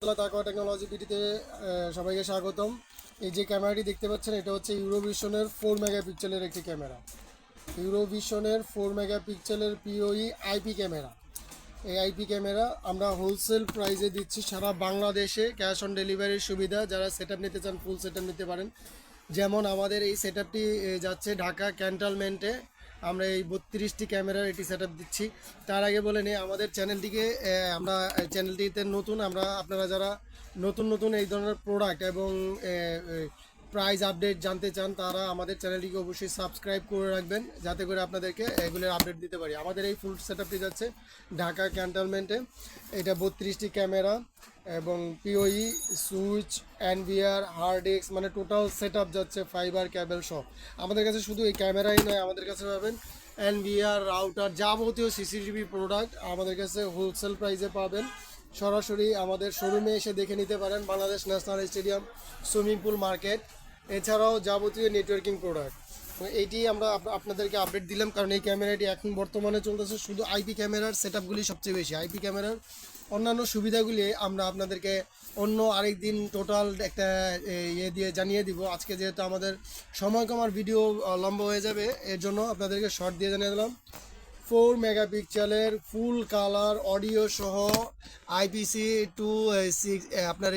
তাকওয়া টেকনোলজি পিটিতে সবাইকে স্বাগতম। এই যে ক্যামেরাটি দেখতে পাচ্ছেন এটা হচ্ছে ইউরোভিশনের 4 মেগাপিক্সেলের একটি ক্যামেরা। ইউরোভিশনের 4 মেগাপিক্সেলের পিওই আইপি ক্যামেরা। এই আইপি ক্যামেরা আমরা হোলসেল প্রাইসে দিচ্ছি সারা বাংলাদেশে, ক্যাশ অন ডেলিভারির সুবিধা। যারা সেট নিতে চান ফুল সেট নিতে পারেন। যেমন আমাদের এই সেট যাচ্ছে ঢাকা ক্যান্টনমেন্টে। আমরা এই 32টি ক্যামেরার এটি সেট দিচ্ছি। তার আগে বলে নিই আমাদের চ্যানেলটিকে, আমরা চ্যানেলটিতে নতুন, আমরা আপনারা যারা নতুন নতুন এই ধরনের প্রোডাক্ট এবং প্রাইস আপডেট জানতে চান তারা আমাদের চ্যানেলটিকে অবশ্যই সাবস্ক্রাইব করে রাখবেন, যাতে করে আপনাদেরকে এগুলোর আপডেট দিতে পারি। আমাদের এই ফুল সেট যাচ্ছে ঢাকা ক্যান্টনমেন্টে। এটা 32টি ক্যামেরা এবং পিওই, সুইচ, এনভিআর, হার্ড ডিস্ক, মানে টোটাল সেট যাচ্ছে ফাইবার ক্যাবেল সহ। আমাদের কাছে শুধু এই ক্যামেরাই নয়, আমাদের কাছে পাবেন এনভিআর, রাউটার, যাবতীয় সিসিটিভি প্রোডাক্ট আমাদের কাছে হোলসেল প্রাইসে পাবেন। সরাসরি আমাদের শোরুমে এসে দেখে নিতে পারেন, Bangladesh national stadium, swimming pool market. এছাড়াও যাবতীয় নেটওয়ার্কিং প্রোডাক্ট। এইটি আমরা আপনাদেরকে আপডেট দিলাম, কারণ এই ক্যামেরাটি এখন বর্তমানে চলতেছে শুধু আইপি ক্যামেরার সেটআপগুলি সবচেয়ে বেশি। আইপি ক্যামেরার অন্যান্য সুবিধাগুলি আমরা আপনাদেরকে অন্য আরেক দিন টোটাল একটা ইয়ে দিয়ে জানিয়ে দিব। আজকে যেহেতু আমাদের সময় কমার, ভিডিও লম্বা হয়ে যাবে, এর জন্য আপনাদেরকে শর্ট দিয়ে জানিয়ে দিলাম। 4 মেগাপিক্সেলের ফুল কালার অডিও সহ আইপিসি 2.6 আপনার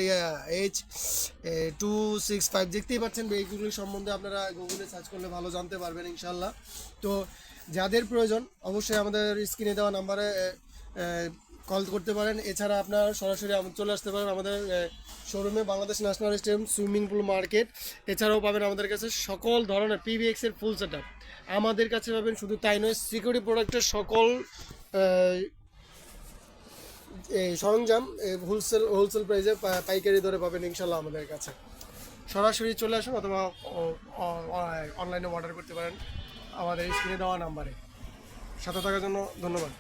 H265 দেখতেই পাচ্ছেন। এইগুলি সম্বন্ধে আপনারা গুগলে সার্চ করলে ভালো জানতে পারবেন ইনশাল্লাহ। তো যাদের প্রয়োজন অবশ্যই আমাদের স্ক্রিনে দেওয়া নাম্বারে কল করতে পারেন। এছাড়া আপনারা সরাসরি চলে আসতে পারেন আমাদের শোরুমে, Bangladesh national stadium, swimming pool market. এছাড়াও পাবেন আমাদের কাছে সকল ধরনের পিভিএক্সের ফুল সেট। আমাদের কাছে পাবেন শুধু তাই নয়, সিকিউরিটি প্রোডাক্টের সকল সরঞ্জাম হোলসেল প্রাইসে পাইকারি দরে পাবেন ইনশাল্লাহ আমাদের কাছে। সরাসরি চলে আসুন অথবা অনলাইনে অর্ডার করতে পারেন আমাদের স্ক্রিনে দেওয়া নাম্বারে। সাথে থাকার জন্য ধন্যবাদ।